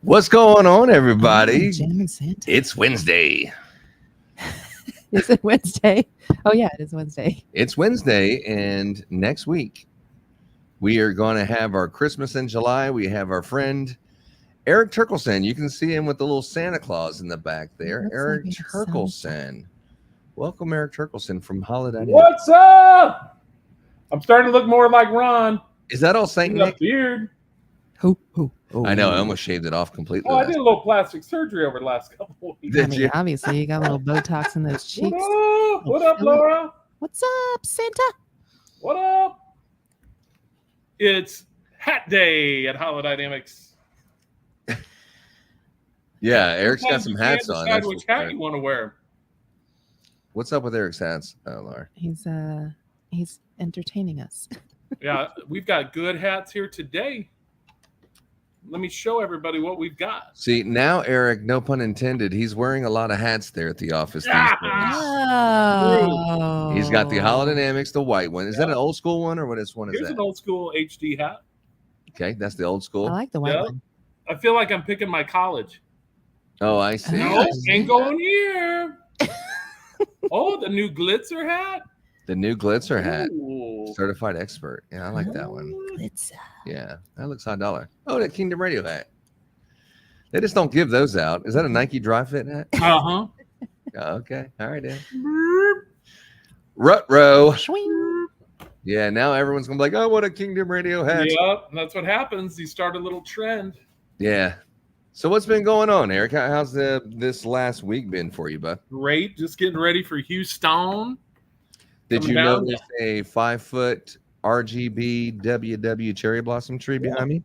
What's going on, everybody? Jamming Santa. It's Wednesday. Is it Wednesday? Oh, yeah, it is Wednesday. It's Wednesday, and next week we are going to have our Christmas in July. We have our friend Eric Turkelson. You can see him with the little Santa Claus in the back there. Looks Eric like a Turkelson. Welcome, Eric Turkelson from Holiday. What's up? I'm starting to look more like Ron. Is that all Saint Nick? Beard. Oh. I know. I almost shaved it off completely. Oh, I did a little plastic surgery over the last couple of weeks. Did you? Obviously, you got a little Botox in those cheeks. What up, Laura? What's up, Santa? What up? It's Hat Day at Holodynamics. Yeah, Eric's got Sometimes some you hats can't on. decide That's which for hat sure. you want to wear. What's up with Eric's hats, Laura? He's entertaining us. Yeah, we've got good hats here today. Let me show everybody what we've got. See, now Eric, no pun intended, he's wearing a lot of hats there at the office these Ah! days. Oh. He's got the Holodynamics, the white one. Is that an old school one, or what one is Here's that? an old school HD hat. Okay, that's the old school. I like the white Yeah. one. I feel like I'm picking my college. Oh, I see. Oh. No, I see. ain't going here. Oh, the new Glitzer hat. The new Glitzer hat, Ooh. certified expert. Yeah, I like that one. Glitzer. Yeah, that looks $1. Oh, that Kingdom Radio hat. They just don't give those out. Is that a Nike Dry Fit hat? Uh-huh. Oh, okay, all right, then. Rut-row. Swing. Yeah, now everyone's gonna be like, "Oh, what a Kingdom Radio hat." Yep, that's what happens. You start a little trend. Yeah. So what's been going on, Eric? How's this last week been for you, bud? Great. Just getting ready for Houston. Did Coming you down. notice a 5-foot RGBWW cherry blossom tree behind me?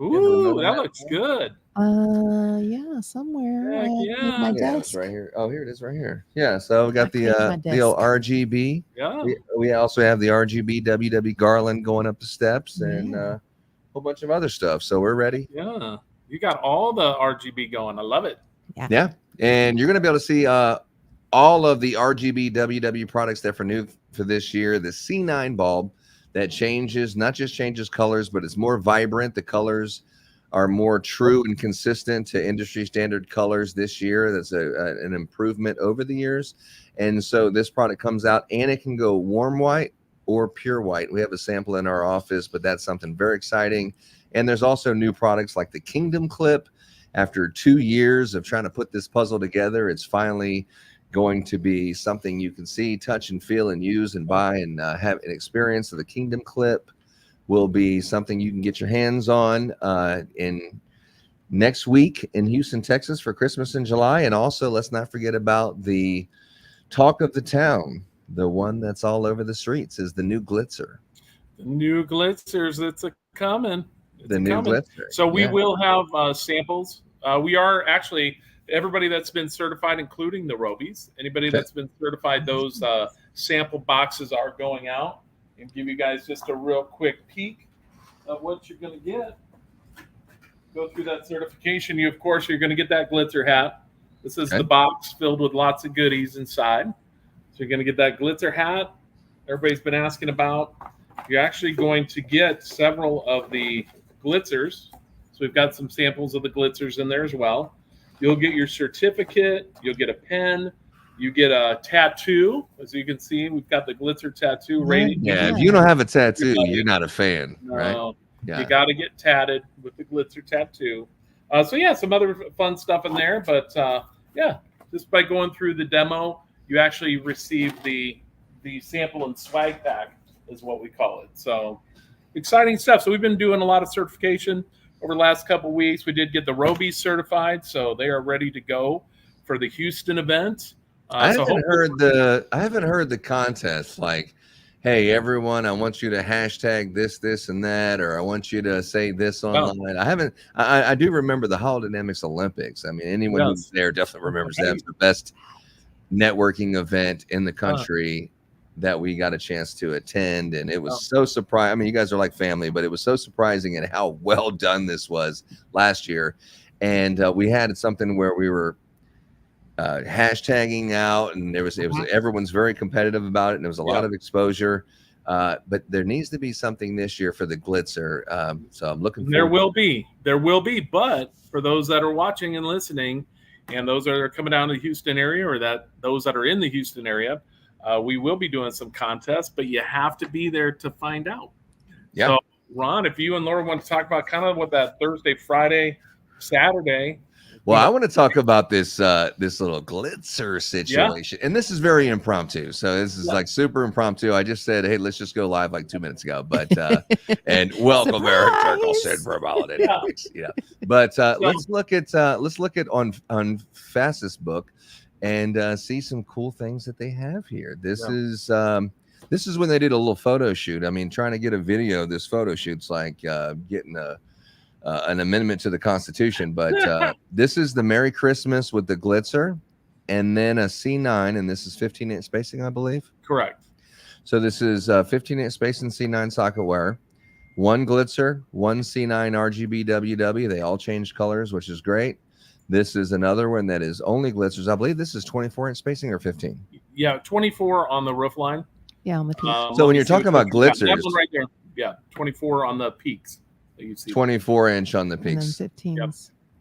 Ooh, another that hat looks good. Yeah, somewhere. Heck at yeah. my Yeah, desk. it's right here. Oh, here it is, right here. Yeah, so we got I cleaned my the old desk. RGB. Yeah. We also have the RGBWW garland going up the steps and Yeah. a whole bunch of other stuff. So we're ready. Yeah. You got all the RGB going. I love it. Yeah, and you're going to be able to see all of the RGBWW products that are new for this year. The C9 bulb that changes, not just changes colors, but it's more vibrant. The colors are more true and consistent to industry standard colors this year. That's an improvement over the years. And so this product comes out and it can go warm white or pure white. We have a sample in our office, but that's something very exciting. And there's also new products like the Kingdom Clip. After 2 years of trying to put this puzzle together, it's finally going to be something you can see, touch, and feel, and use, and buy, and have an experience. So the Kingdom Clip will be something you can get your hands on in next week in Houston, Texas for Christmas in July. And also, let's not forget about the talk of the town. The one that's all over the streets is the new Glitzer. The new Glitzers, it's a coming. It's The a new coming. Glitzer. So we Yeah. will have samples. We are actually, everybody that's been certified, including the Robies, anybody Okay. that's been certified, those sample boxes are going out. And give you guys just a real quick peek of what you're going to get. Go through that certification. Of course, you're going to get that Glitzer hat. This is Okay. the box filled with lots of goodies inside. So you're going to get that Glitzer hat. Everybody's been asking about. You're actually going to get several of the Glitzers. So we've got some samples of the Glitzers in there as well. You'll get your certificate. You'll get a pen. You get a tattoo. As you can see, we've got the Glitzer tattoo rating. Yeah, if you don't have a tattoo, you're not a fan, right? No, Yeah. you got to get tatted with the Glitzer tattoo. So yeah, some other fun stuff in there. But yeah, just by going through the demo, you actually receive the sample and swag pack is what we call it. So exciting stuff. So we've been doing a lot of certification over the last couple of weeks. We did get the Robies certified, so they are ready to go for the Houston event. I so haven't heard the contest like, hey everyone, I want you to hashtag this and that, or I want you to say this online. I do remember the Holodynamics Olympics. I mean, anyone who's there definitely remembers that. It's the best networking event in the country that we got a chance to attend, and it was so surprising. I mean, you guys are like family, but it was so surprising and how well done this was last year. And we had something where we were hashtagging out, and everyone's very competitive about it, and there was a lot of exposure. But there needs to be something this year for the Glitzer. So I'm looking There forward. will be. But for those that are watching and listening, and those that are coming down to the Houston area, or those that are in the Houston area, we will be doing some contests. But you have to be there to find out. Yeah. So, Ron, if you and Laura want to talk about kind of what that Thursday, Friday, Saturday. Well, I want to talk about this this little Glitzer situation, and this is very impromptu. So this is like super impromptu. I just said, "Hey, let's just go live" like 2 minutes ago, but and welcome Eric Turkleson for Holiday Topics. Yeah, but let's look at on Fastest Book and see some cool things that they have here. This is when they did a little photo shoot. I mean, trying to get a video of this photo shoot's like getting an amendment to the Constitution, but this is the Merry Christmas with the Glitzer, and then a C9, and this is 15-inch spacing, I believe. Correct. So this is 15-inch spacing C9 socket wire, one Glitzer, one C9 RGBWW. They all changed colors, which is great. This is another one that is only Glitzers. I believe this is 24-inch spacing or 15. Yeah, 24 on the roof line. Yeah, on the peak. So when you're talking about Glitzers, that one right there. Yeah, 24 on the peaks. 24-inch on the peaks. And then 15s. Yep.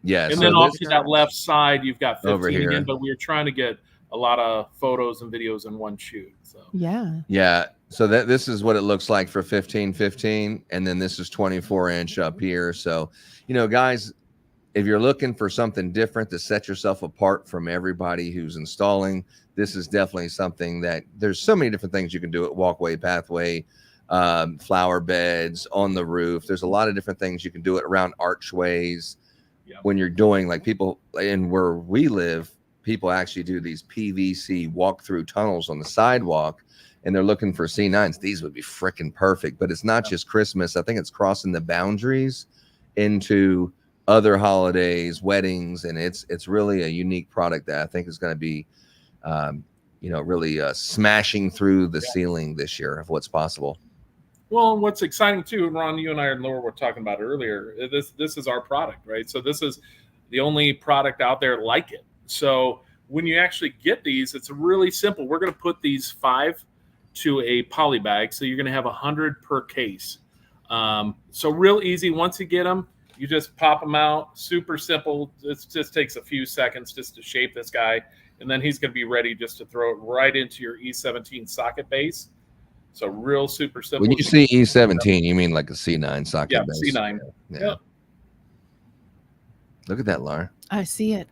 Yeah. And so then this, also that left side, you've got 15 over here. again, but we were trying to get a lot of photos and videos in one shoot. So Yeah. So this is what it looks like for 15, and then this is 24-inch up here. So, guys, if you're looking for something different to set yourself apart from everybody who's installing, this is definitely something that there's so many different things you can do at walkway, pathway, flower beds, on the roof. There's a lot of different things you can do it around archways. When you're doing, like, people, and where we live, people actually do these PVC walk-through tunnels on the sidewalk, and they're looking for C9s. These would be freaking perfect, but it's not just Christmas. I think it's crossing the boundaries into other holidays, weddings, and it's really a unique product that I think is going to be really smashing through the ceiling this year of what's possible. Well, what's exciting too, Ron, you and I and Laura were talking about earlier, this is our product, right? So this is the only product out there like it. So when you actually get these, it's really simple. We're going to put these 5 to a poly bag. So you're going to have 100 per case. So real easy. Once you get them, you just pop them out. Super simple. It just takes a few seconds just to shape this guy. And then he's going to be ready just to throw it right into your E17 socket base. So real super simple. When you see E17, you mean like a C9 socket base? Yeah, C9. Yeah. Look at that, Laura. I see it.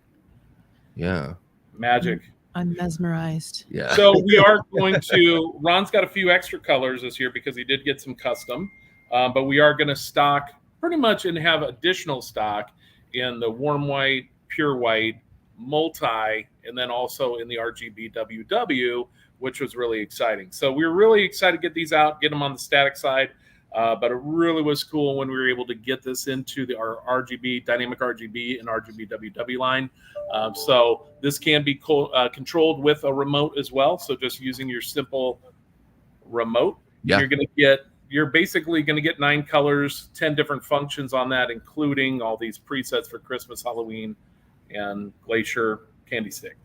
Yeah. Magic. I'm mesmerized. Yeah. So we are going to, Ron's got a few extra colors this year because he did get some custom, but we are going to stock pretty much and have additional stock in the warm white, pure white, multi, and then also in the RGBWW, which was really exciting. So we were really excited to get these out, get them on the static side. But it really was cool when we were able to get this into our RGB, dynamic RGB and RGBWW line. So this can be controlled with a remote as well. So just using your simple remote, you're basically going to get 9 colors, 10 different functions on that, including all these presets for Christmas, Halloween, and Glacier Candy Stick.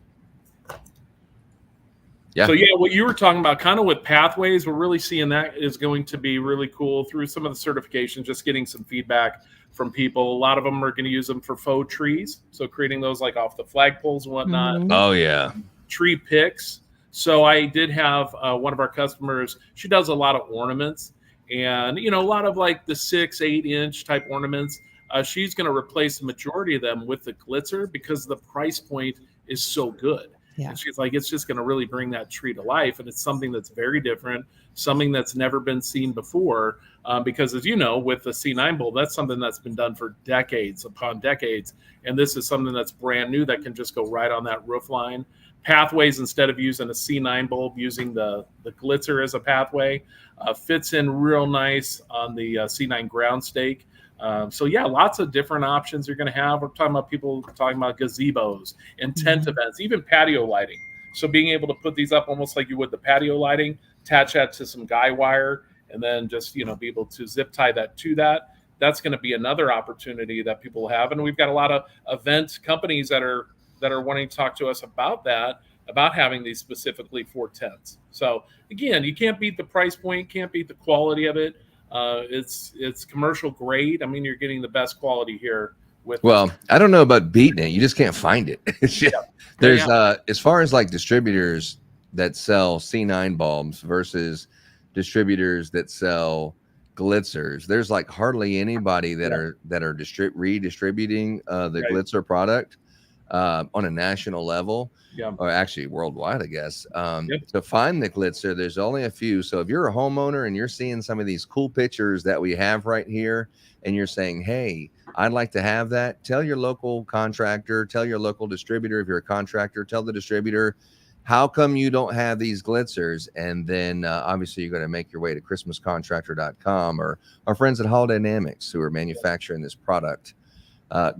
Yeah. So, what you were talking about kind of with pathways, we're really seeing that is going to be really cool through some of the certifications, just getting some feedback from people. A lot of them are going to use them for faux trees. So creating those like off the flagpoles and whatnot. Mm-hmm. Oh, yeah. Tree picks. So I did have one of our customers, she does a lot of ornaments and, a lot of like the 6-8 inch type ornaments. She's going to replace the majority of them with the Glitzer because the price point is so good. Yeah. And she's like, it's just going to really bring that tree to life. And it's something that's very different, something that's never been seen before. Because as you know, with the C9 bulb, that's something that's been done for decades upon decades. And this is something that's brand new that can just go right on that roof line. Pathways, instead of using a C9 bulb, using the Glitzer as a pathway, fits in real nice on the C9 ground stake. Lots of different options you're going to have. We're talking about people talking about gazebos and tent events, even patio lighting. So being able to put these up almost like you would the patio lighting, attach that to some guy wire, and then just, be able to zip tie that to that. That's going to be another opportunity that people have. And we've got a lot of event companies that are wanting to talk to us about that. about having these specifically for tents. So again, you can't beat the price point, can't beat the quality of it. It's commercial grade. I mean, you're getting the best quality here. Well, I don't know about beating it. You just can't find it. There's as far as like distributors that sell C9 bulbs versus distributors that sell Glitzers, there's like hardly anybody that are redistributing the Glitzer product on a national level, or actually worldwide, I guess. To find the Glitzer, there's only a few. So if you're a homeowner and you're seeing some of these cool pictures that we have right here, and you're saying, hey, I'd like to have that, tell your local contractor, tell your local distributor. If you're a contractor, tell the distributor, how come you don't have these Glitzers? And then obviously you're going to make your way to christmascontractor.com or our friends at Hall Dynamics who are manufacturing this product.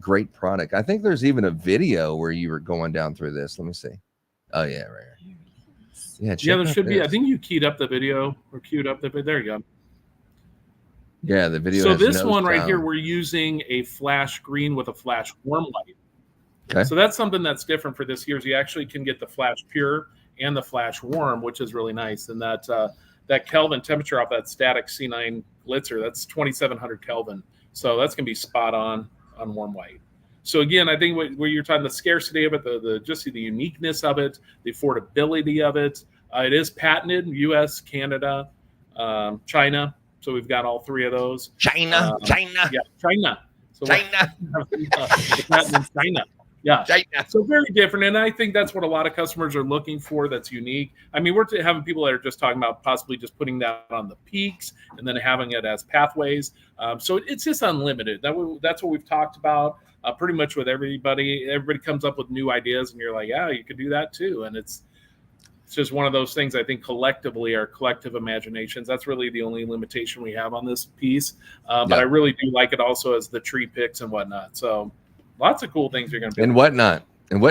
Great product. I think there's even a video where you were going down through this. Let me see. Oh yeah, right here. Yeah, there should be. I think you keyed up the video or queued up the video. There you go. Yeah, the video. So this one right here, we're using a flash green with a flash warm light. Okay. So that's something that's different for this year. You actually can get the flash pure and the flash warm, which is really nice. And that Kelvin temperature off that static C9 Glitzer, that's 2,700 Kelvin. So that's gonna be spot on warm white. So again, I think where you're talking the scarcity of it, the uniqueness of it, the affordability of it. It is patented in U.S., Canada, China. So we've got all three of those. China. Yeah, China. So China. patent in China. Yeah. China. So very different. And I think that's what a lot of customers are looking for that's unique. I mean, we're having people that are just talking about possibly just putting that on the peaks and then having it as pathways. So it's just unlimited. That's what we've talked about pretty much with everybody. Everybody comes up with new ideas and you're like, yeah, you could do that too. And it's just one of those things. I think collectively, our collective imaginations, that's really the only limitation we have on this piece. But I really do like it also as the tree picks and whatnot. So lots of cool things you're going to be. And whatnot, babe.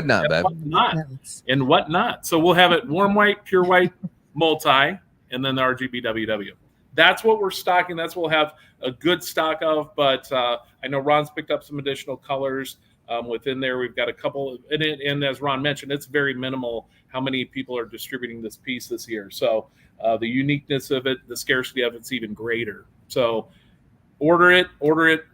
And whatnot. So we'll have it warm white, pure white, multi, and then the RGBWW. That's what we're stocking. That's what we'll have a good stock of. But I know Ron's picked up some additional colors within there. We've got a couple. And as Ron mentioned, it's very minimal how many people are distributing this piece this year. So the uniqueness of it, the scarcity of it's even greater. So order it,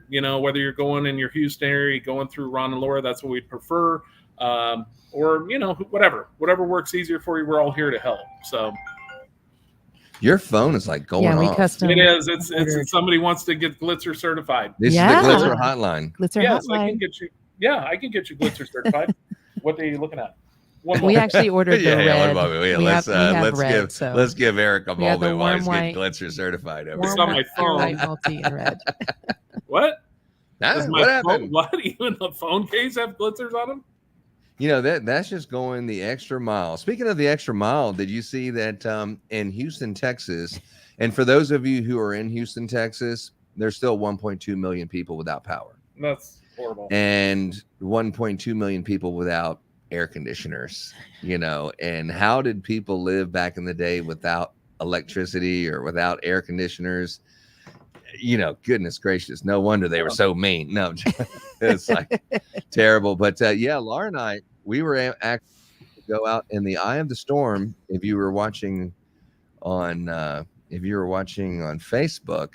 you know, whether you're going in your Houston area, going through Ron and Laura, that's what we'd prefer. Or, you know, whatever works easier for you. We're all here to help. So your phone is like going off. Custom. It is. It's somebody wants to get Glitzer certified. This is the Glitzer hotline. Hotline. I can get you Glitzer certified. What are you looking at? We actually ordered the red. Let's give Eric a moment while he's getting Glitzer certified. It's on my phone. Multi and red. What? What happened? What? Even the phone case have Glitzers on them? You know, that's just going the extra mile. Speaking of the extra mile, did you see that in Houston, Texas? And for those of you who are in Houston, Texas, there's still 1.2 million people without power. That's horrible. And 1.2 million people without air conditioners, you know. And how did people live back in the day without electricity or without air conditioners? You know, goodness gracious, no wonder they were so mean. No, it's like terrible. But Laura and I, we were actually to go out in the eye of the storm. If you were watching on Facebook,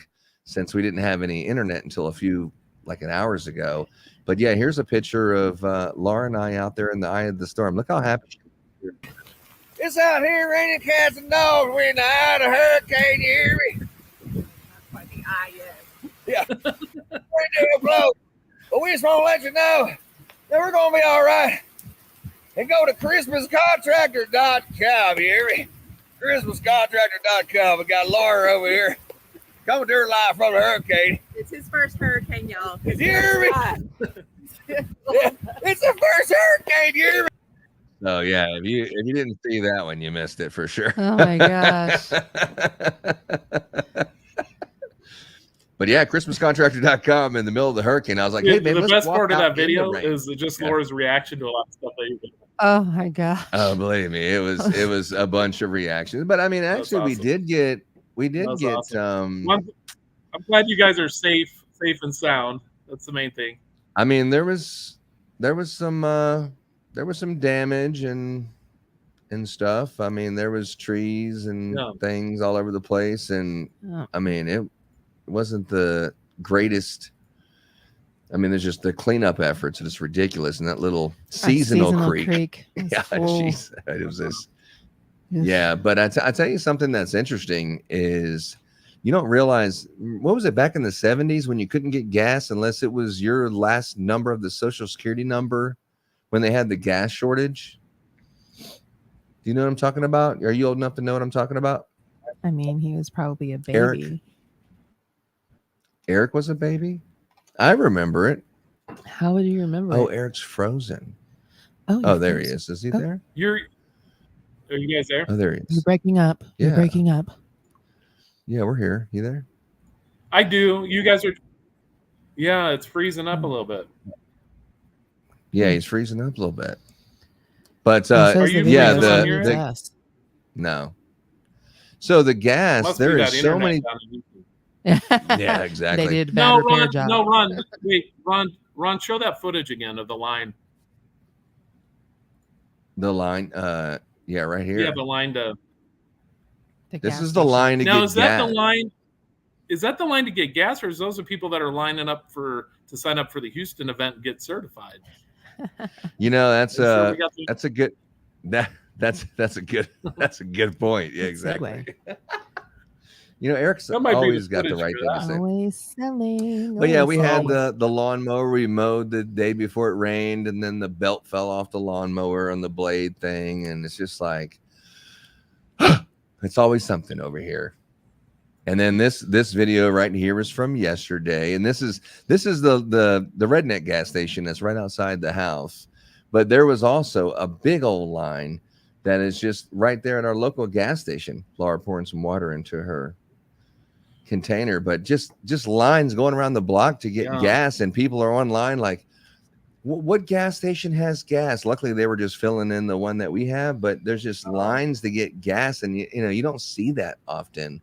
since we didn't have any internet until an hours ago. But yeah, here's a picture of Laura and I out there in the eye of the storm. Look how happy she is. It's out here raining cats and dogs. We're in the eye of the hurricane, you hear me? Yeah. Pretty damn close. But we just want to let you know that we're going to be all right. And go to christmascontractor.com, you hear me? christmascontractor.com. We got Laura over here coming to her live from the hurricane. It's his first hurricane, y'all. You hear me? Yeah, it's the first hurricane, you hear me? Oh yeah, if you didn't see that one, you missed it for sure. Oh my gosh. But yeah, christmascontractor.com in the middle of the hurricane. I was like, hey, man, the best part of that video is just Laura's reaction to a lot of stuff that you did. Oh my gosh. Oh, believe me, it was a bunch of reactions. But I mean, actually, awesome. we did get awesome. I'm glad you guys are safe and sound. That's the main thing. I mean, there was some damage, and and stuff. I mean, there was trees and Yeah. things all over the place, and Oh. I mean, it wasn't the greatest. I mean, there's just the cleanup efforts. It's ridiculous, and that little seasonal creek. was Yeah, full. jeez, it was this. Oof. Yeah, but I tell you something that's interesting is you don't realize, what was it back in the 70s when you couldn't get gas unless it was your last number of the Social Security number when they had the gas shortage? Do you know what I'm talking about? Are you old enough to know what I'm talking about? I mean, he was probably a baby. Eric was a baby? I remember it. How would you remember? Oh, it? Eric's frozen. Oh, Oh, you're there he frozen. is. Is he Oh. there? Are you guys there? Oh, there he You're is. breaking up. You're Yeah. breaking up. Yeah, we're here. You there? I do. You guys are. Yeah, it's freezing up a little bit. Yeah, he's freezing up a little bit. But And so Are is you the video, freezing so on it your needs end? us. no. So the gas, Must be there that is so internet many. down in Houston. Yeah, exactly. They did bad No, repair Ron. job. No, Ron. Wait, Ron. Show that footage again of the line. The line, yeah, right here. Yeah, the line to. The This gas is the station. line to Now get is that gas. the line? Is that the line to get gas, or is those the people that are lining up to sign up for the Houston event and get certified? You know, that's So we got the- that's a good that's a good point. Yeah, Good exactly. segue. You know, Eric's That might be always the got the footage right for thing to that. say. Always selling. But yeah, we always had selling. the lawnmower we mowed the day before it rained, and then the belt fell off the lawnmower on the blade thing, and it's just like it's always something over here. And then this video right here is from yesterday, and this is the redneck gas station that's right outside the house. But there was also a big old line that is just right there at our local gas station. Laura pouring some water into her container, but just lines going around the block to get gas, and people are online like, what gas station has gas? Luckily they were just filling in the one that we have, but there's just lines to get gas, and you don't see that often,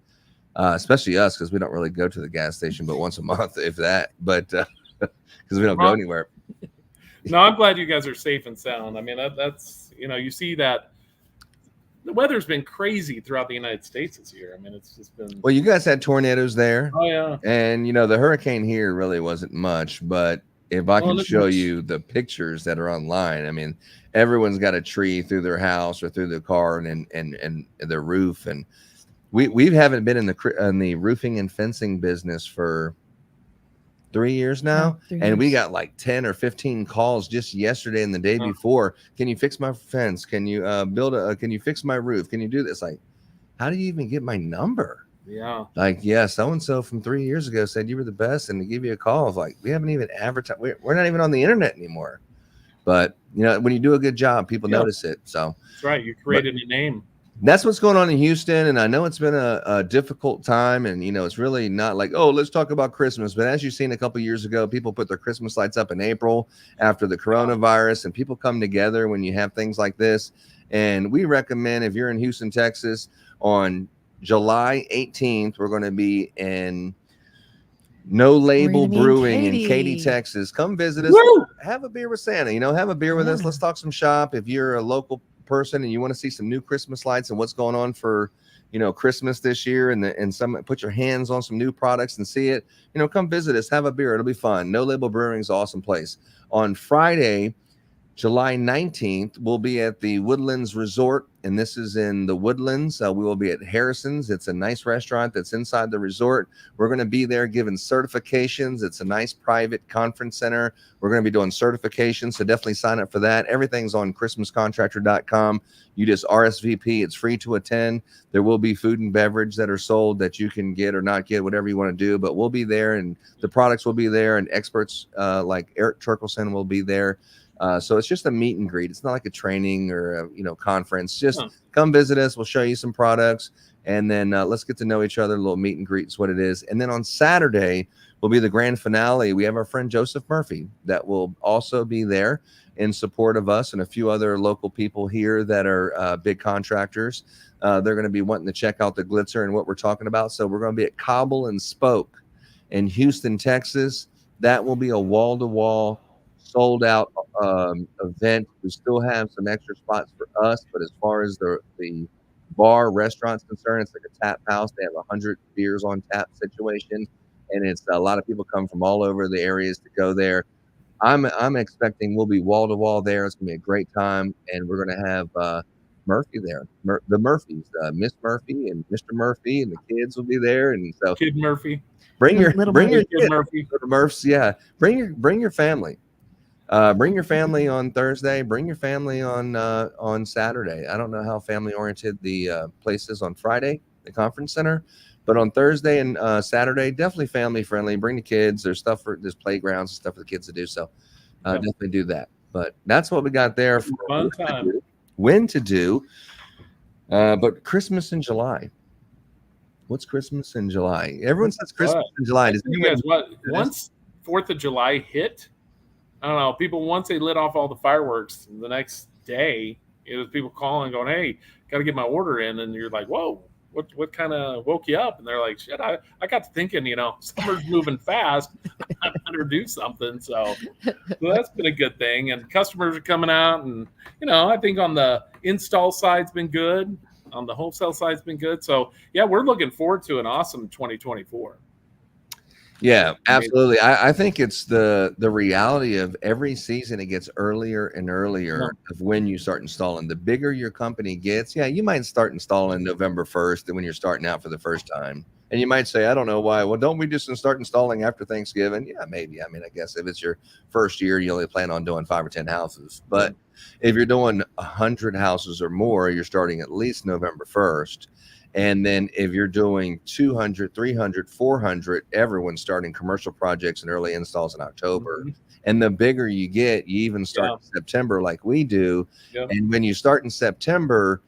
especially us, because we don't really go to the gas station but once a month, if that, but because we don't go anywhere. No, I'm glad you guys are safe and sound. I mean, that's you see that the weather's been crazy throughout the United States this year. I mean, it's just been. Well, you guys had tornadoes there. Oh yeah. And the hurricane here really wasn't much, but if I can show you the pictures that are online, I mean, everyone's got a tree through their house or through their car and their roof, and we haven't been in the roofing and fencing business for 3 years now, and we got like 10 or 15 calls just yesterday and the day before. Can you fix my fence? Can you can you fix my roof? Can you do this? Like, how do you even get my number? Yeah. Like, yeah, so-and-so from 3 years ago said you were the best, and to give you a call, I was like, we haven't even advertised. We're not even on the internet anymore. But, when you do a good job, people notice it. So That's right. You created a name. that's what's going on in Houston. And I know it's been a difficult time, and, it's really not like, oh, let's talk about Christmas. But as you've seen a couple years ago, people put their Christmas lights up in April after the coronavirus, and people come together when you have things like this. And we recommend, if you're in Houston, Texas, on July 18th, we're going to be in No Label Brewing in Katy, Texas. Come visit us. Woo! Have a beer with Santa. Have a beer with us. Let's talk some shop. If you're a local person and you want to see some new Christmas lights and what's going on for Christmas this year, and some put your hands on some new products and see it, come visit us. Have a beer. It'll be fun. No Label Brewing is an awesome place. On Friday, July 19th, we'll be at the Woodlands Resort, and this is in the Woodlands. We will be at Harrison's. It's a nice restaurant that's inside the resort. We're going to be there giving certifications. It's a nice private conference center. We're going to be doing certifications, so definitely sign up for that. Everything's on christmascontractor.com. You just RSVP. It's free to attend. There will be food and beverage that are sold that you can get or not get, whatever you want to do, but we'll be there, and the products will be there, and experts like Eric Turkelson will be there. So it's just a meet and greet. It's not like a training or a conference. Just come visit us. We'll show you some products, and then let's get to know each other. A little meet and greet is what it is. And then on Saturday will be the grand finale. We have our friend Joseph Murphy that will also be there in support of us and a few other local people here that are big contractors. They're going to be wanting to check out the Glitzer and what we're talking about. So we're going to be at Cobble and Spoke in Houston, Texas. That will be a wall-to-wall sold out event. We still have some extra spots for us, but as far as the bar restaurant's concerned, it's like a tap house. They have 100 beers on tap situation, and it's a lot of people come from all over the areas to go there. I'm expecting we'll be wall to wall there. It's gonna be a great time, and we're gonna have Murphy there, the Murphys, Miss Murphy and Mr. Murphy, and the kids will be there. And so, Kid Murphy. bring your Kid kids. Murphy. The Murphs, yeah. Bring your family. Bring your family on Thursday. Bring your family on Saturday. I don't know how family oriented the place is on Friday, the conference center, but on Thursday and Saturday, definitely family friendly. Bring the kids. There's playgrounds and stuff for the kids to do. So definitely do that. But that's what we got there for Fun time. when to do. But Christmas in July. What's Christmas in July? Everyone says Christmas in July. Does You guys, once 4th of July hit, I don't know, people, once they lit off all the fireworks, the next day, it was people calling, going, hey, got to get my order in. And you're like, whoa, what kind of woke you up? And they're like, shit, I got to thinking, summer's moving fast. I better do something. So that's been a good thing. And customers are coming out. And, I think on the install side's been good. On the wholesale side's been good. So, yeah, we're looking forward to an awesome 2024. Yeah, absolutely. I think it's the reality of every season it gets earlier and earlier of when you start installing. The bigger your company gets, you might start installing November 1st when you're starting out for the first time. And you might say, I don't know why. Well, don't we just start installing after Thanksgiving? Yeah, maybe. I mean, I guess if it's your first year, you only plan on doing 5 or 10 houses. But if you're doing 100 houses or more, you're starting at least November 1st. And then if you're doing 200, 300, 400, everyone's starting commercial projects and early installs in October. And the bigger you get, you even start in September like we do. And when you start in September,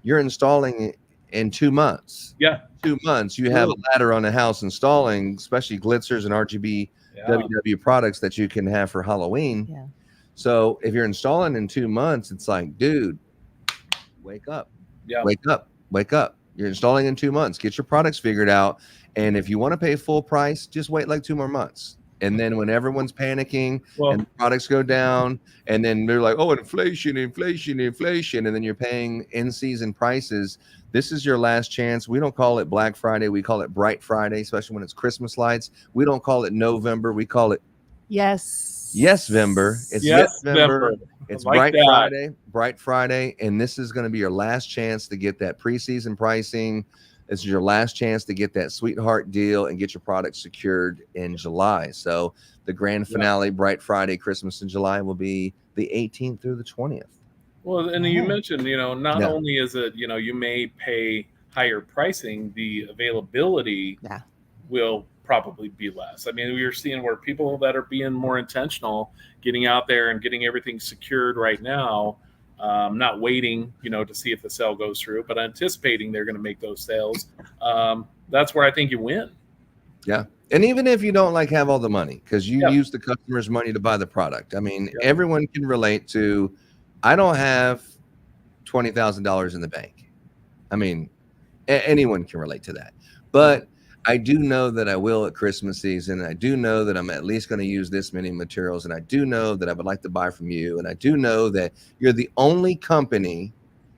you're installing in 2 months. 2 months. You have a ladder on the house installing, especially Glitzers and RGBWW products that you can have for Halloween. So if you're installing in 2 months, it's like, dude, wake up. Wake up. You're installing in 2 months. Get your products figured out. And if you want to pay full price, just wait like 2 more months. And then when everyone's panicking and the products go down, and then they're like, oh, inflation. And then you're paying in-season prices. This is your last chance. We don't call it Black Friday. We call it Bright Friday, especially when it's Christmas lights. We don't call it November. We call it Yes-Vember. It's Yes-Vember. It's like Bright Friday, and this is going to be your last chance to get that preseason pricing. This is your last chance to get that sweetheart deal and get your product secured in July. So the grand finale, Bright Friday, Christmas in July, will be the 18th through the 20th. Well, and you mentioned, not only is it, you may pay higher pricing, the availability will probably be less. I mean, we are seeing where people that are being more intentional, getting out there and getting everything secured right now, not waiting, to see if the sale goes through, but anticipating they're going to make those sales. That's where I think you win. Yeah. And even if you don't have all the money, because you use the customer's money to buy the product. I mean, everyone can relate to, I don't have $20,000 in the bank. I mean, anyone can relate to that. But I do know that I will at Christmas season. I do know that I'm at least going to use this many materials. And I do know that I would like to buy from you. And I do know that you're the only company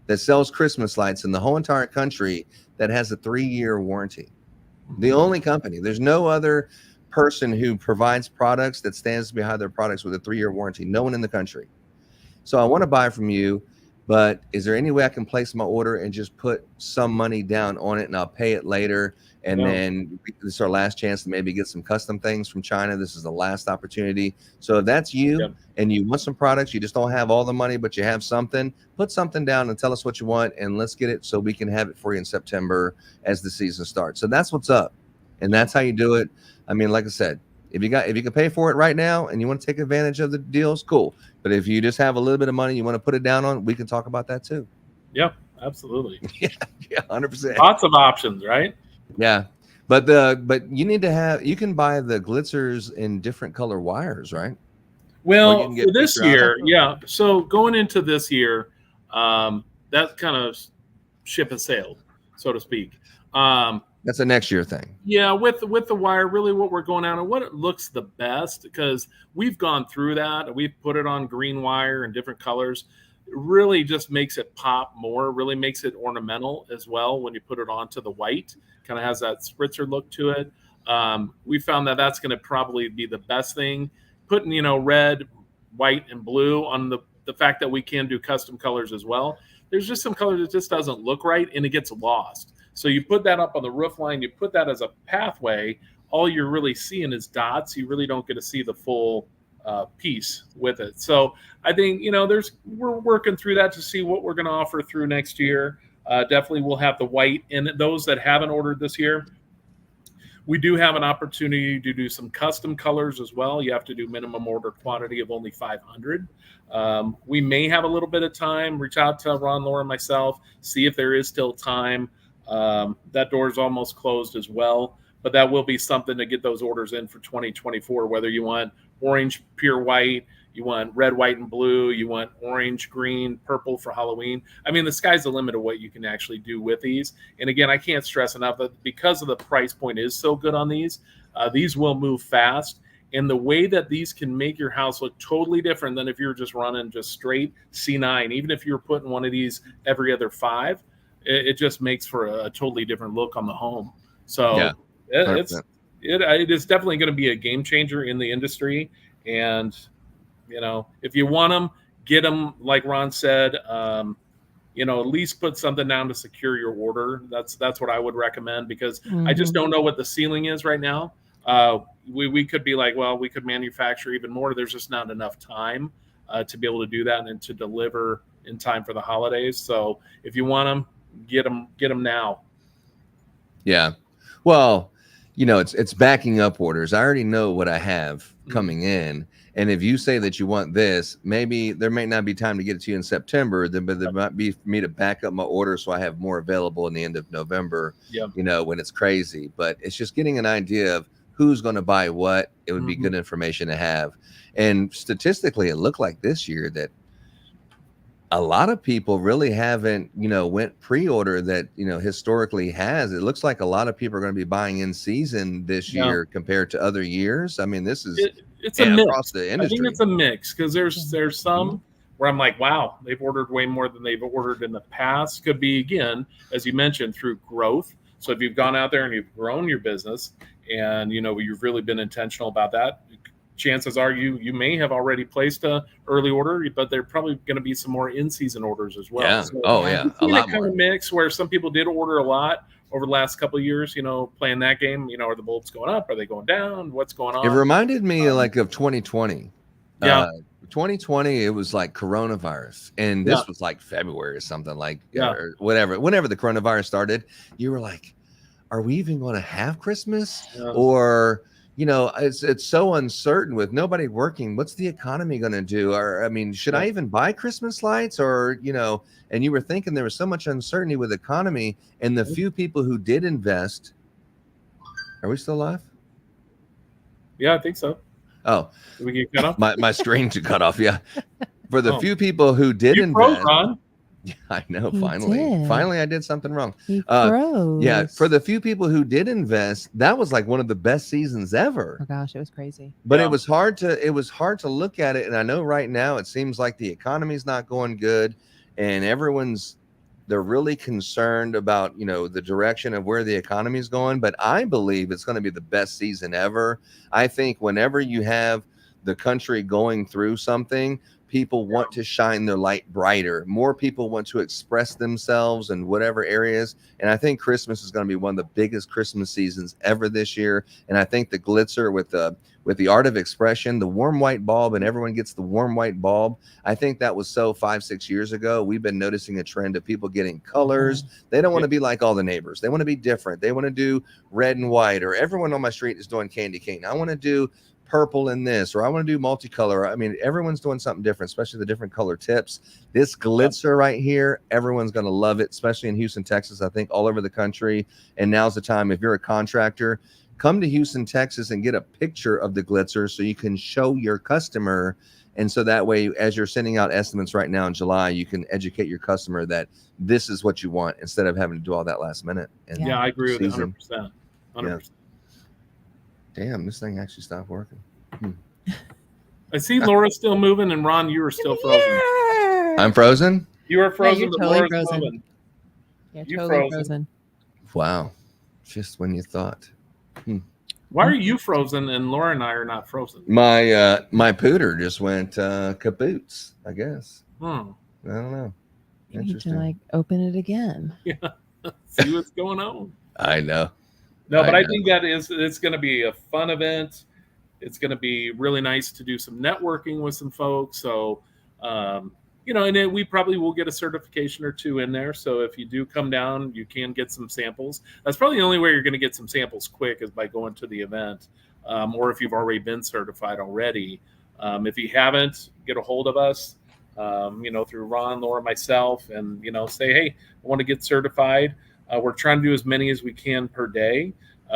that sells Christmas lights in the whole entire country that has a 3-year warranty. The only company. There's no other person who provides products that stands behind their products with a 3-year warranty. No one in the country. So I want to buy from you. But is there any way I can place my order and just put some money down on it and I'll pay it later? And then this is our last chance to maybe get some custom things from China. This is the last opportunity. So if that's you and you want some products, you just don't have all the money, but you have something, put something down and tell us what you want, and let's get it so we can have it for you in September as the season starts. So that's what's up. And that's how you do it. I mean, like I said, if you can pay for it right now and you want to take advantage of the deals, cool. But if you just have a little bit of money you want to put it down on, we can talk about that too. Yeah, absolutely. Yeah, 100%. Lots of options, right? Yeah. But you need to have, you can buy the Glitzers in different color wires, right? Well, for this year, so going into this year, that kind of ship has sailed, so to speak. That's a next year thing. Yeah, with the wire, really what we're going out and what it looks the best, because we've gone through that. We've put it on green wire in different colors. It really just makes it pop more, really makes it ornamental as well when you put it onto the white. Kind of has that spritzer look to it. We found that that's going to probably be the best thing. Putting, red, white, and blue on the fact that we can do custom colors as well. There's just some colors that just doesn't look right, and it gets lost. So you put that up on the roof line, you put that as a pathway, all you're really seeing is dots. You really don't get to see the full piece with it. So I think, we're working through that to see what we're going to offer through next year. Definitely we'll have the white. And those that haven't ordered this year, we do have an opportunity to do some custom colors as well. You have to do minimum order quantity of only 500. We may have a little bit of time. Reach out to Ron, Laura, myself, see if there is still time. That door is almost closed as well, but that will be something to get those orders in for 2024, whether you want orange, pure white, you want red, white, and blue, you want orange, green, purple for Halloween. I mean, the sky's the limit of what you can actually do with these. And again, I can't stress enough that because of the price point is so good on these will move fast. And the way that these can make your house look totally different than if you're just running just straight C9, even if you're putting one of these every other 5, it just makes for a totally different look on the home. So Yeah, it is definitely going to be a game changer in the industry. And, if you want them, get them, like Ron said, at least put something down to secure your order. That's what I would recommend, because I just don't know what the ceiling is right now. We could be like, well, we could manufacture even more. There's just not enough time to be able to do that and to deliver in time for the holidays. So if you want them, get them now. Yeah. Well, it's backing up orders. I already know what I have coming in. And if you say that you want this, maybe there may not be time to get it to you in September, but there might be for me to back up my order so I have more available in the end of November, when it's crazy. But it's just getting an idea of who's going to buy what. It would be good information to have. And statistically, it looked like this year that a lot of people really haven't, went pre-order that, historically has. It looks like a lot of people are going to be buying in season this year compared to other years. I mean, this is it's a mix across the industry. I think it's a mix, because there's some where I'm like, wow, they've ordered way more than they've ordered in the past. Could be, again, as you mentioned, through growth. So if you've gone out there and you've grown your business and, you've really been intentional about that, chances are you may have already placed a early order, but there are probably going to be some more in-season orders as well. Yeah. So a lot more. Kind of mix where some people did order a lot over the last couple of years, playing that game. Are the bulbs going up? Are they going down? What's going on? It reminded me of 2020. Yeah. 2020, it was like coronavirus, and this was like February or something, or whatever. Whenever the coronavirus started, you were like, are we even going to have Christmas? Or it's so uncertain with nobody working. What's the economy going to do? Or, should I even buy Christmas lights? Or, and you were thinking there was so much uncertainty with the economy, and the few people who did invest. Are we still live? Yeah, I think so. Oh, did we get cut off? My screen to cut off. Yeah. For the few people who did invest. Yeah, I know. Finally, I did something wrong. Yeah, for the few people who did invest, that was like one of the best seasons ever. Oh gosh, it was crazy. But it was hard to look at it, and I know right now it seems like the economy's not going good, and they're really concerned about the direction of where the economy is going. But I believe it's going to be the best season ever. I think whenever you have the country going through something, people want to shine their light brighter. More people want to express themselves in whatever areas. And I think Christmas is going to be one of the biggest Christmas seasons ever this year. And I think the Glitzer with the art of expression, the warm white bulb, and everyone gets the warm white bulb. I think that was so 5-6 years ago. We've been noticing a trend of people getting colors. They don't want to be like all the neighbors. They want to be different. They want to do red and white, or everyone on my street is doing candy cane. I want to do purple in this, or I want to do multicolor. Everyone's doing something different, especially the different color tips. This Glitzer right here, everyone's going to love it, especially in Houston, Texas, I think all over the country. And now's the time. If you're a contractor, come to Houston, Texas, and get a picture of the Glitzers so you can show your customer. And so that way, as you're sending out estimates right now in July, you can educate your customer that this is what you want instead of having to do all that last minute. And Yeah, I agree with you season. 100%. 100%. Damn, this thing actually stopped working. I see Laura still moving, and Ron, you are still frozen. I'm frozen? You are frozen, you're but totally Laura's frozen. moving. Yeah, You totally frozen. Wow. Just when you thought. Why are you frozen and Laura and I are not frozen? My my pooter just went kaboots, I guess. I don't know. You need to Interesting. like open it again. See what's going on. I know. No, but I know. think that it's going to be a fun event. It's going to be really nice to do some networking with some folks. So, you know, and then we probably will get a certification or two in there. So if you do come down, you can get some samples. That's probably the only way you're going to get some samples quick is by going to the event, or if you've already been certified already. If you haven't, get a hold of us, you know, through Ron, Laura, myself, and, you know, say, hey, I want to get certified. We're trying to do as many as we can per day.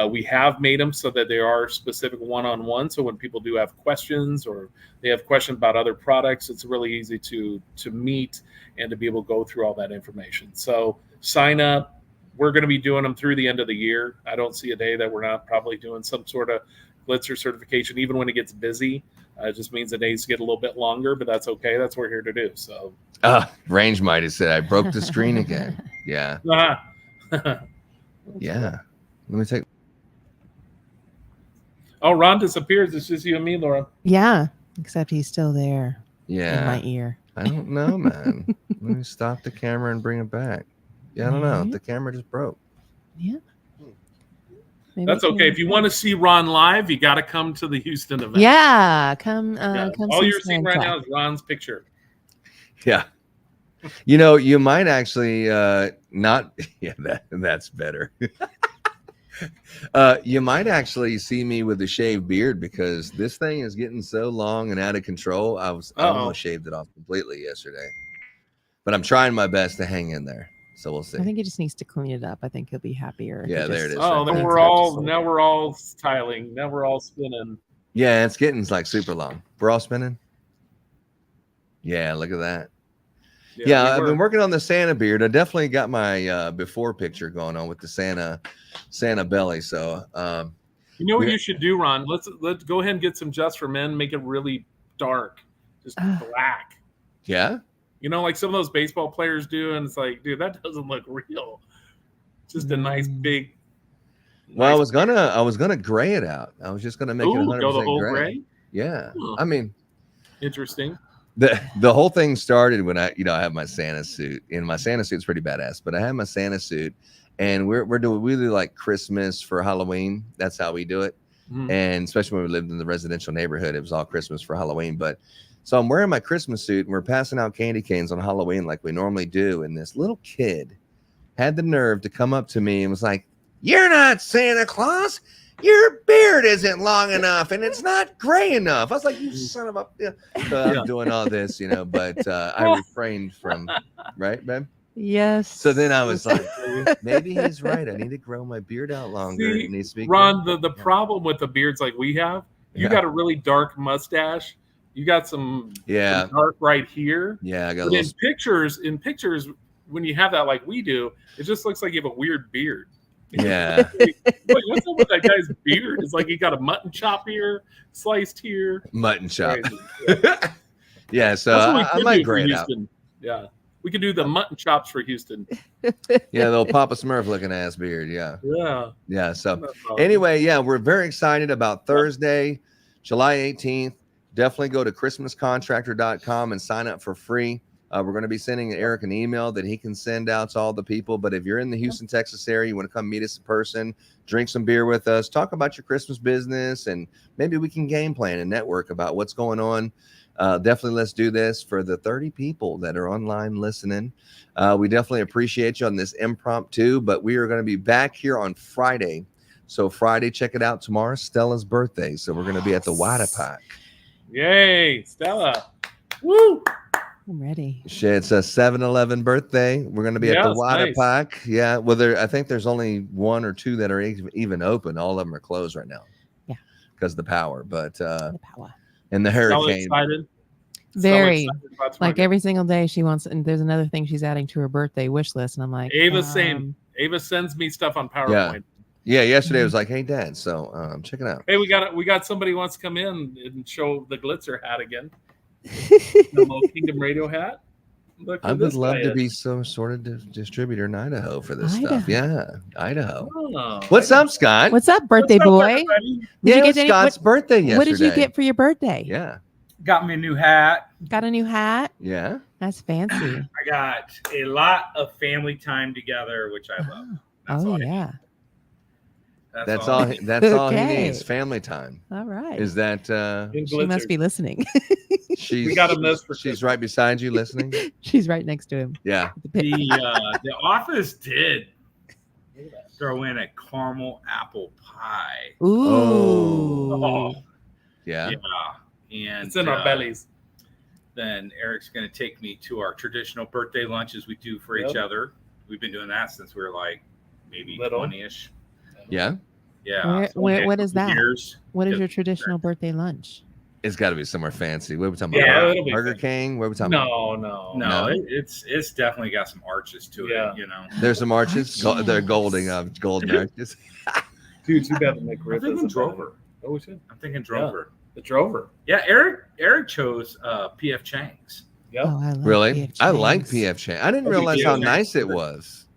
We have made them so that they are specific one-on-one. So when people do have questions or they have questions about other products, it's really easy to meet and to be able to go through all that information. So sign up. We're going to be doing them through the end of the year. I don't see a day that we're not probably doing some sort of Glitzer certification, even when it gets busy. It just means the days get a little bit longer, but that's okay. That's what we're here to do. So, Range might have said I broke the screen again. Yeah. Yeah. Let me take. Oh, Ron disappears. It's just you and me, Laura. Yeah, except he's still there in Yeah. my ear. I don't know, man. Let me stop the camera and bring it back. Yeah, I don't know. The camera just broke. Yeah. Maybe That's it can- okay. If you want to see Ron live, you got to come to the Houston event. Yeah, come. Yeah. Come. All see you're seeing right Santa. now is Ron's picture. Yeah. You know, you might actually not. Yeah, that's better. You might actually see me with a shaved beard because this thing is getting so long and out of control. I almost shaved it off completely yesterday, but I'm trying my best to hang in there. So we'll see. I think he just needs to clean it up. I think he'll be happier. if Yeah, he there just- it is. Oh, right then there. we're all styling. Now we're all spinning. Yeah, it's getting like super long. We're all spinning. Yeah, look at that. Yeah, I've been working on the Santa beard. I definitely got my before picture going on with the Santa belly. So You know what you should do, Ron? Let's go ahead and get some Just for Men. Make it really dark, just black. yeah. You know, like some of those baseball players do, and it's like, dude, that doesn't look real. Just a nice big. Well, nice I was gonna gray it out. I was just gonna make it 100% go the whole gray. gray. Yeah. Huh. I mean, Interesting. the whole thing started when I have my Santa suit, and my Santa suit's pretty badass. But I have my Santa suit, and we do like Christmas for Halloween. That's how we do it. And especially when we lived in the residential neighborhood, it was all Christmas for Halloween. But so I'm wearing my Christmas suit, and we're passing out candy canes on Halloween like we normally do. And this little kid had the nerve to come up to me and was like, "You're not Santa Claus. Your beard isn't long enough, and it's not gray enough." I was like, "You son of a..." So I'm doing all this, but I refrained from, right, babe? Yes. So then I was like, maybe he's right. I need to grow my beard out longer. See, It needs to be Ron, gray. the problem with the beards like we have, you got a really dark mustache. You got some dark right here. Yeah, I got But in pictures, when you have that like we do, it just looks like you have a weird beard. Yeah. Wait, what's up with that guy's beard? It's like he got a mutton chop here, sliced here. Mutton chop. Crazy. Yeah. Yeah, so That's what we I could might do for gray it out. Houston. Yeah. We could do the mutton chops for Houston. Yeah, the little Papa Smurf looking ass beard. Yeah. Yeah. Yeah. So That's awesome. anyway, yeah, we're very excited about Thursday, July 18th. Definitely go to christmascontractor.com and sign up for free. We're going to be sending Eric an email that he can send out to all the people. But if you're in the Houston, Texas area, you want to come meet us in person, drink some beer with us, talk about your Christmas business, and maybe we can game plan and network about what's going on. Definitely let's do this for the 30 people that are online listening. We definitely appreciate you on this impromptu, but we are going to be back here on Friday. So Friday, check it out. Tomorrow's Stella's birthday. So we're going to be at the Water Park. Yay, Stella. Woo! I'm ready. It's a 7-Eleven birthday. We're going to be at the Yes, Water nice. Park. Yeah. Well, I think there's only 1 or 2 that are even open. All of them are closed right now. Yeah. Because of the power. But The power. and the So hurricane. excited. Very. So excited about Like tomorrow. every single day she wants, and there's another thing she's adding to her birthday wish list. And I'm like, Ava's same. Ava sends me stuff on PowerPoint. Yeah. Yesterday I was like, hey, Dad. So check it out. Hey, we got somebody who wants to come in and show the Glitzer hat again. The little Kingdom Radio hat. Look who I would this love guy to is. be some sort of distributor in Idaho for this Idaho. stuff. Yeah. Idaho. Oh, What's up, Scott? What's up, birthday What's up, boy? everybody? Did Yeah, you it was get any- Scott's birthday yesterday. What did you get for your birthday? Yeah. Got me a new hat. Got a new hat? Yeah. That's fancy. I got a lot of family time together, which I love. That's Oh all I need. yeah. That's all. That's all he Okay. needs. Family time. All right. Is that In She must Glitzers. be listening. she's got him this for she's right beside you listening? She's right next to him. Yeah. The office did throw in a caramel apple pie. Ooh. Oh, Yeah. And It's in our bellies. Then Eric's going to take me to our traditional birthday lunches we do for each Yep. other. We've been doing that since we were like maybe Little. 20-ish. Yeah. Yeah. What is that? Years. What is Just- your traditional birthday lunch? It's got to be somewhere fancy. What are we talking Yeah, about? it'll be Burger fancy. King? What are we talking about? No. No, No. it's definitely got some arches to Yeah. it, you know. There's some arches. Arches. They're golden arches. Dude, too bad the McRib I'm thinking isn't Drover. better. Oh, we should. I'm thinking Drover. The Drover. Yeah, Eric chose PF Chang's. Yep. Oh, I love Really? PF I like Chang's. PF Chang. I didn't I do realize too. how nice it was.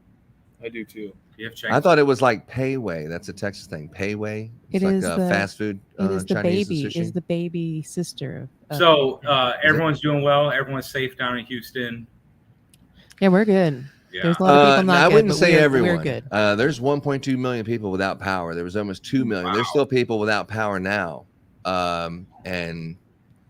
I do too. PF Chang's. I thought it was like Payway. That's a Texas thing. Payway. It's It like is a the- fast food It is the Chinese baby. sushi. Is the baby sister. Of So PF Chang's. everyone's doing well. Everyone's safe down in Houston. Yeah, we're good. Yeah. There's a lot of people not I good, wouldn't but say we're everyone. good. There's 1.2 million people without power. There was almost 2 million. There's Wow. still people without power now. And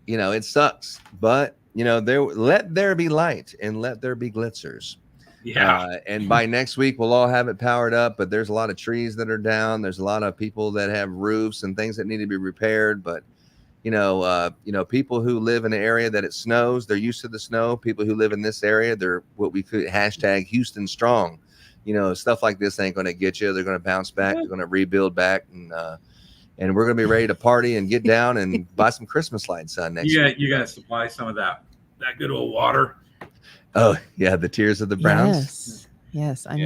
it sucks. But let there be light and let there be glitzers. Yeah. And by next week we'll all have it powered up. But there's a lot of trees that are down. There's a lot of people that have roofs and things that need to be repaired. But people who live in an area that it snows, they're used to the snow. People who live in this area, they're what we could hashtag Houston strong. Stuff like this ain't going to get you. They're going to bounce back. They're going to rebuild back, and we're going to be ready to party and get down and buy some Christmas lights next week. You got to supply some of that good old water. Oh yeah, the tears of the Browns. Yes. I Yeah.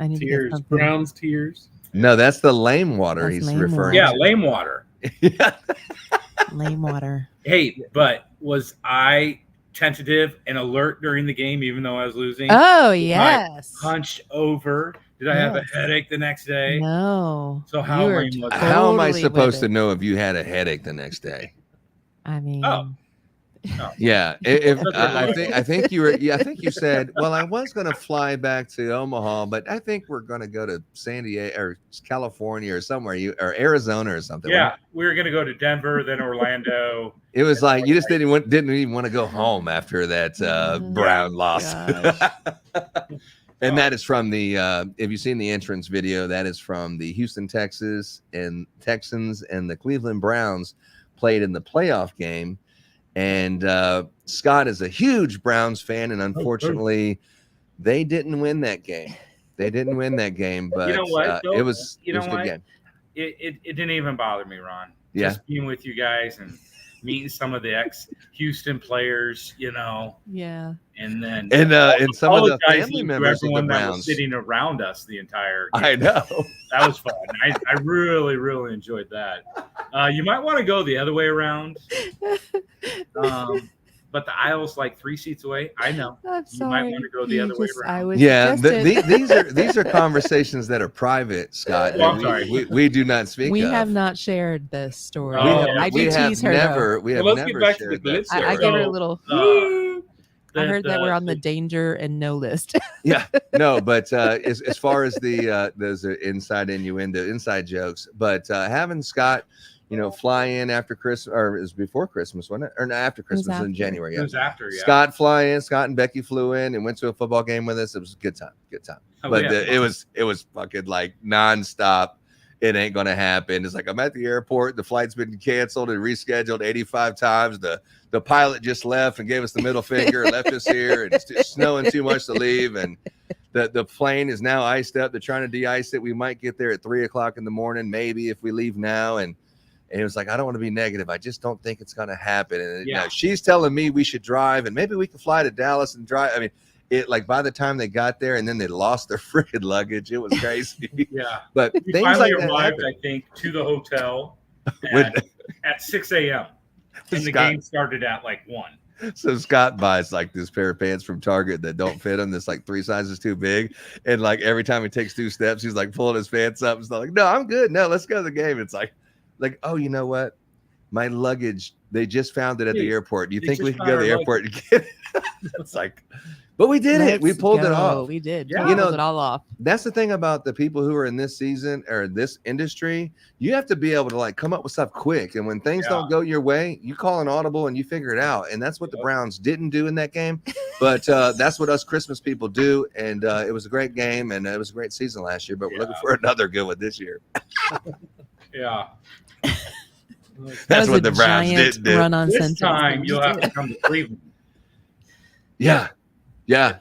need to get Tears. something. Browns tears. No, that's the lame water That's he's lame referring Yeah, to. lame water. Yeah. Lame water. Hey, but was I tentative and alert during the game, even though I was losing? Oh yes. Hunched over. Did I have a Yes. headache the next day? No. So how You were lame was that? How am I totally supposed with to it. know if you had a headache the next day? I mean, Oh. Yeah, I think you were. Yeah, I think you said, "Well, I was going to fly back to Omaha, but I think we're going to go to San Diego or California or somewhere, or Arizona or something." Yeah, we were gonna go to Denver, then Orlando. It was like you just didn't even want to go home after that Brown loss. And that is from the. If you've seen the entrance video, that is from the Houston Texans and the Cleveland Browns played in the playoff game. And Scott is a huge Browns fan, and unfortunately, they didn't win that game. But You know what, though? it was You it was a know good what? game. It didn't even bother me, Ron. Yeah. Just being with you guys and meeting some of the ex-Houston players, yeah. and then And some of the apologizing family to members of the everyone that was Browns. sitting around us the entire game. I know. That was fun. I really, really enjoyed that. You might want to go the other way around. But the aisle's like 3 seats away. I know. I'm You might sorry. want to go the other way around. I would Yeah, suggest it. these are conversations that are private, Scott. Oh, that I'm sorry. we do not speak. We of. have not shared this story. Oh, I do tease her. never. We have Well, let's never get back to the shared that Glitzers. I story. gave her a So, little. Uh, I heard that we're on the danger and no list. Yeah, no, but as far as those inside innuendo, inside jokes, but having Scott, fly in after Christmas, or it was before Christmas, wasn't it? Or no, after Christmas in after. January. It Yeah. was after, yeah. Scott fly in. Scott and Becky flew in and went to a football game with us. It was a good time. Oh, But yeah. it was fucking like nonstop. it ain't gonna happen. It's like I'm at the airport, the flight's been canceled and rescheduled 85 times. The pilot just left and gave us the middle finger and left us here, and it's snowing too much to leave, and the plane is now iced up. They're trying to de-ice it. We might get there at 3:00 in the morning, maybe, if we leave now. And it was like, I don't want to be negative. I just don't think it's gonna happen. And you know, she's telling me we should drive, and maybe we can fly to Dallas and drive. I mean, it like by the time they got there, and then they lost their freaking luggage. It was crazy. Yeah, but we things finally like that arrived, happen. I think, to the hotel With- at 6 a.m. And the Scott- game started at like 1. So Scott buys like this pair of pants from Target that don't fit him. That's like 3 sizes too big. And like every time he takes 2 steps, he's like pulling his pants up and stuff. Like, no, I'm good. No, let's go to the game. It's like, oh, you know what? My luggage, they just found it at the airport. Do you They think we just can go to the found our airport and get it? It's like, but we did it. We Let's pulled it go. off. We did. Yeah. We You know, pulled it all off. That's the thing about the people who are in this season or this industry. You have to be able to like come up with stuff quick. And when things don't go your way, you call an audible and you figure it out. And that's what the Browns didn't do in that game. But that's what us Christmas people do. And it was a great game, and it was a great season last year. But we're looking for another good one this year. Yeah. That That's was what a the Browns giant didn't do. Run-on This sentence. time you'll have to come to Cleveland. Yeah.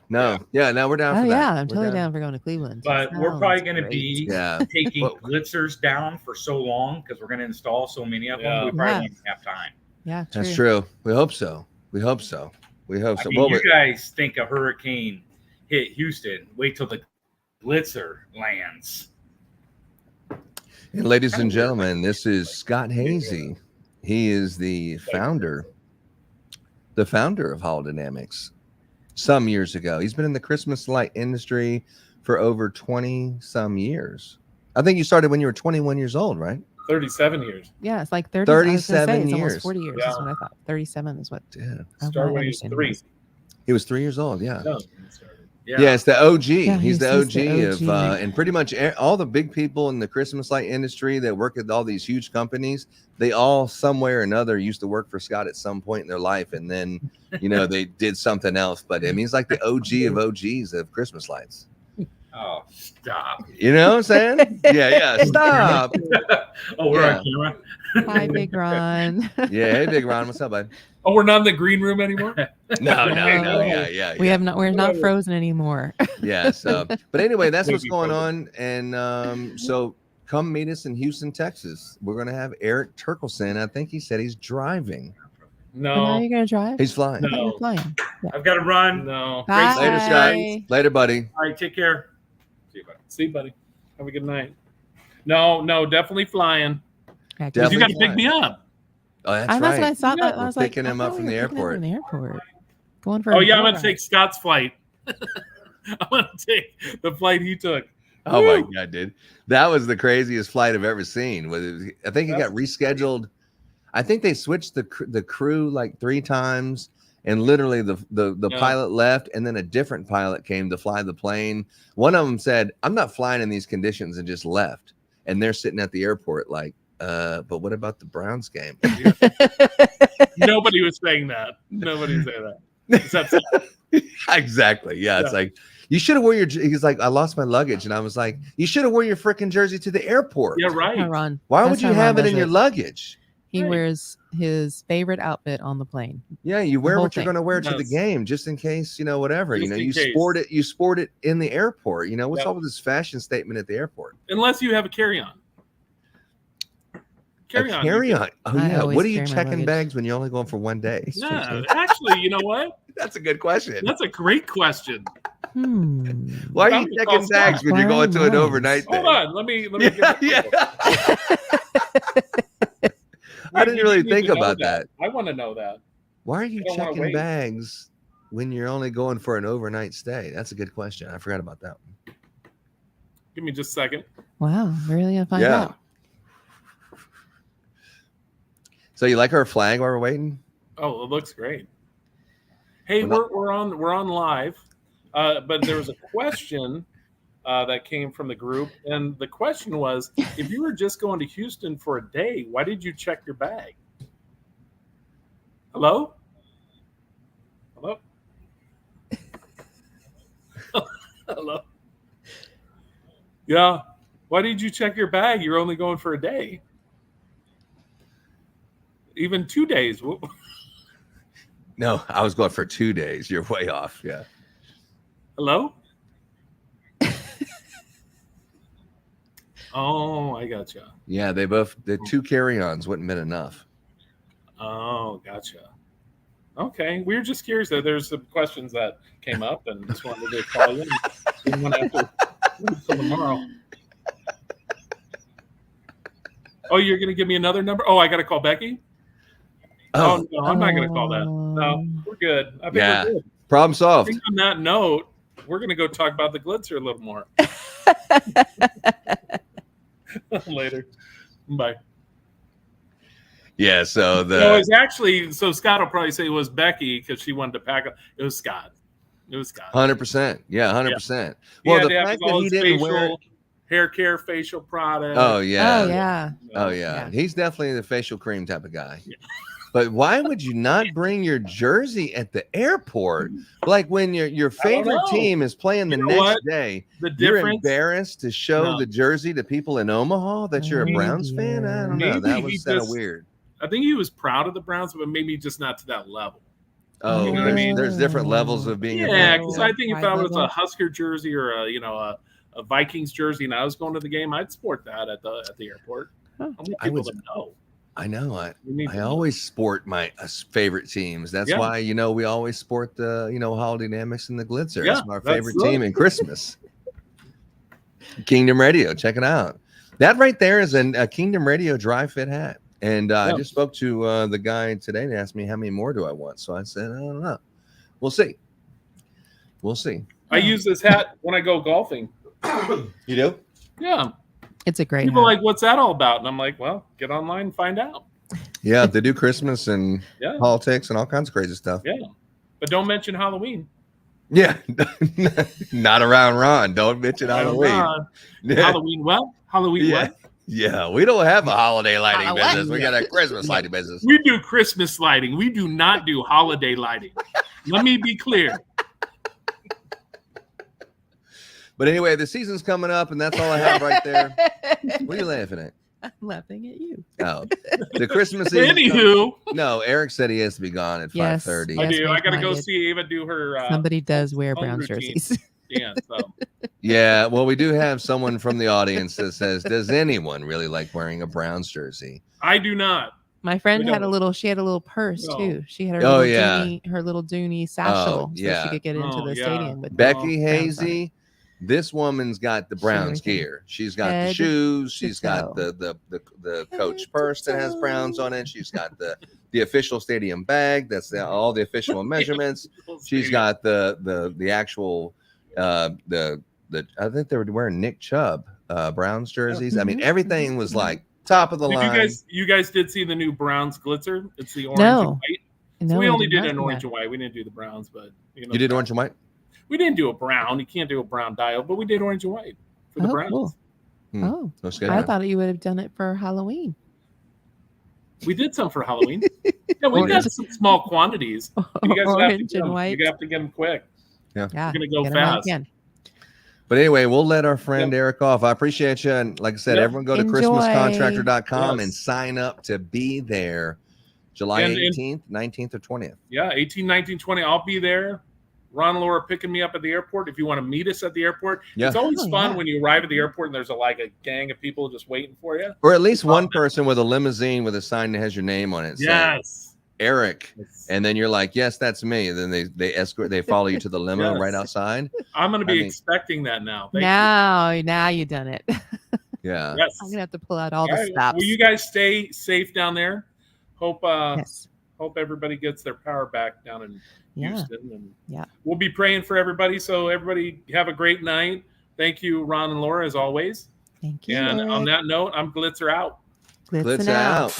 No. Yeah. Now we're down Oh for that. yeah, I'm We're totally down. down for going to Cleveland. But we're Sounds probably going to great. be Yeah. taking Well- Glitzers down for so long because we're going to install so many of them. Yeah. We probably Yeah. won't have time. Yeah, true. That's true. We hope so. We hope so. We hope I so. mean, Well, you guys think a hurricane hit Houston. Wait till the Glitzer lands. and ladies and gentlemen, this is Scott Hazy. He is the founder of Holodynamics some years ago. He's been in the Christmas light industry for over 20 some years. I think you started when you were 21 years old, right? 37 years. Yeah, it's like 30. I was gonna say, 37 it's years. almost 40 years. Yeah. That's what I thought. 37 is what. Yeah. Started when he was 3. He was 3 years old. Yeah. No. Yeah, it's the OG. Yeah, he's the he's OG, the of, OG. and pretty much all the big people in the Christmas light industry that work at all these huge companies, they all somewhere or another used to work for Scott at some point in their life, and then they did something else. But I mean, he's like the OG of OGs of Christmas lights. Oh, stop. You know what I'm saying? Yeah. Stop. Oh, we're Yeah. on camera. Hi, Big Ron. Yeah. Hey, Big Ron, what's up, bud? Oh, we're not in the green room anymore? No. No. Yeah. We have not. We're not frozen anymore. Yeah. So, but anyway, that's what's Maybe going frozen. on. And so come meet us in Houston, Texas. We're going to have Eric Turkelson. I think he said he's driving. But now No. you're gonna drive. He's flying. No. You're flying. I've got to run. No. Bye. Later, Scott. Later, buddy. All right, take care. See you, buddy. See you, buddy. Have a good night. No, definitely flying. Yeah, 'cause Definitely You got to pick flying. me up. Oh, that's That's right. what I thought. Yeah, I was we're like, picking him I up thought from we the were picking him airport. From the airport. Going for. Oh, a yeah, I'm boat going to take ride. Scott's flight. I'm going to take the flight he took. Oh my Woo! God, dude. That was the craziest flight I've ever seen. I think it got rescheduled. I think they switched the crew like 3 times, and literally the Yeah. pilot left, and then a different pilot came to fly the plane. One of them said, "I'm not flying in these conditions," and just left. And they're sitting at the airport like, but what about the Browns game? Nobody was saying that. Nobody was saying that. Except Exactly. Yeah. It's Yeah. like, you should have worn your, he's like, I lost my luggage. And I was like, you should have worn your freaking jersey to the airport. yeah, How right. Ron. Why That's would you how Ron have it does in your luggage? He Right. wears his favorite outfit on the plane. Yeah, you wear whole what you're thing. going to wear to the Yes. game, just in case, whatever. Just in You case. sport it in the airport. What's Yep. all with this fashion statement at the airport? Unless you have a carry-on. Carry-on. A carry-on. Oh I yeah. always What are you carry my checking luggage. bags when you're only going for one day? Yeah, actually, you know what? That's a good question. That's a great question. Why are Found you it checking called bags Scott. when you're going to an Why overnight thing? Hold on. Let me Yeah, get I didn't really You need think to know about that. I want to know that. Why are you I don't wanna checking wait. bags when you're only going for an overnight stay? That's a good question. I forgot about that one. Give me just a second. Wow, we're really gonna find Yeah. out. So you like our flag while we're waiting? Oh, it looks great. Hey, We're we're on live, but there was a question that came from the group, and the question was, if you were just going to Houston for a day, why did you check your bag? Hello? Hello? Hello? Yeah. Why did you check your bag? You're only going for a day. Even 2 days. No, I was going for 2 days. You're way off. Yeah. Hello? Oh, I gotcha. Yeah, the 2 carry-ons wouldn't have been enough. Oh, gotcha. Okay, we were just curious that there's some questions that came up and just wanted to call you. Didn't want to have to wait until tomorrow. Oh, you're going to give me another number? Oh, I got to call Becky? Oh, no, I'm not going to call that. No, we're good. I think we're good. Problem I solved. think on that note, we're going to go talk about the Glitzer a little more. Later. Bye. Yeah, so No, it's actually, so Scott will probably say it was Becky because she wanted to pack up. It was Scott. 100%. Yeah, 100%. He Well, had the to have fact all that he his didn't wear facial, hair care, facial product. Oh, yeah. Oh, yeah. Oh, yeah. He's definitely the facial cream type of guy. Yeah. But why would you not bring your jersey at the airport? Like when your favorite team is playing the next day, you're embarrassed to show the jersey to people in Omaha that you're a Browns fan? I don't know. That was kind of weird. I think he was proud of the Browns, but maybe just not to that level. Oh, you know what I mean? There's different levels of being. Yeah, because I think if I was a Husker jersey or a Vikings jersey and I was going to the game, I'd sport that at the airport. I want people to know. I know. I always sport my favorite teams. That's why, we always sport the, Holiday Dynamics and the Glitzers. Yeah, that's my favorite team in Christmas. Kingdom Radio. Check it out. That right there is a Kingdom Radio dry fit hat. And I just spoke to the guy today and asked me how many more do I want. So I said, I don't know. We'll see. I use this hat when I go golfing. You do? Yeah. It's a great People hat. are like, what's that all about? And I'm like, well, get online and find out. Yeah, they do Christmas and politics and all kinds of crazy stuff. Yeah. But don't mention Halloween. Yeah. Not around Ron. Don't mention Halloween. Halloween what? Halloween what? Yeah, we don't have a holiday lighting business. We got a Christmas lighting business. We do Christmas lighting. We do not do holiday lighting. Let me be clear. But anyway, the season's coming up, and that's all I have right there. What are you laughing at? I'm laughing at you. Oh, the Christmas season. Anywho. No, Eric said he has to be gone at 5:30. I do. I got to go see Ava do her. Somebody does wear brown jerseys. Yeah. So. Yeah. Well, we do have someone from the audience that says, "Does anyone really like wearing a Browns jersey?" I do not. My friend had a little purse too. She had her little Dooney satchel so she could get into the stadium with Becky Hazy. This woman's got the Browns gear. She's got the shoes. She's got the coach purse that has Browns on it. She's got the official stadium bag. That's all the official measurements. She's got the actual I think they were wearing Nick Chubb Browns jerseys. I mean, everything was like top of the line. You guys did see the new Browns glitzer? It's the orange and white. So we only did an orange and white. We didn't do the Browns, but you did orange and white. We didn't do a brown. You can't do a brown dial, but we did orange and white for the Browns. Cool. I thought you would have done it for Halloween. We did some for Halloween. Yeah, we got some small quantities. You guys have to get them quick. Yeah. We're going to go fast. But anyway, we'll let our friend Eric off. I appreciate you. And like I said, everyone go to ChristmasContractor.com and sign up to be there July 18th, 19th, or 20th. Yeah, 18, 19, 20. I'll be there. Ron and Laura picking me up at the airport. If you want to meet us at the airport, it's always fun when you arrive at the airport and there's a gang of people just waiting for you. Or at least one person with a limousine with a sign that has your name on it. Yes. Eric. And then you're like, yes, that's me. And then they follow you to the limo right outside. I'm going to be expecting that now. Now you've done it. Yeah. Yes. I'm going to have to pull out all the stops. Will you guys stay safe down there? Hope everybody gets their power back down in Houston. And we'll be praying for everybody. So everybody have a great night. Thank you, Ron and Laura, as always. Thank you. And on that note, I'm Glitzer out. Glitzer out.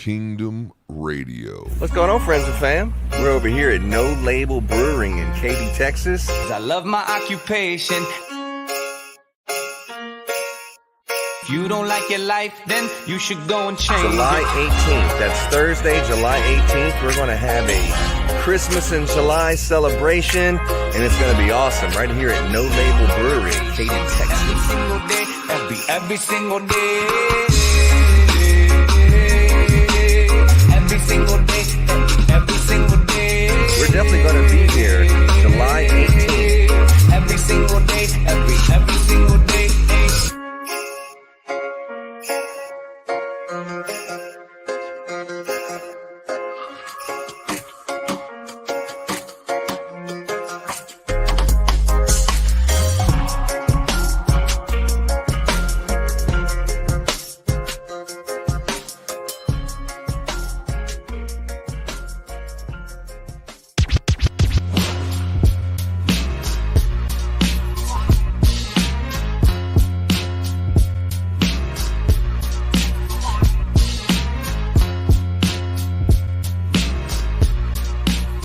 Kingdom Radio. What's going on, friends and fam? We're over here at No Label Brewing in Katy, Texas. I love my occupation. If you don't like your life, then you should go and change. July 18th, that's Thursday, July 18th. We're going to have a Christmas in July celebration, and it's going to be awesome right here at No Label Brewery in Katy, Texas. Every single day, every single day. Every single day, every single day. We're definitely going to be here July 18th. Every single day.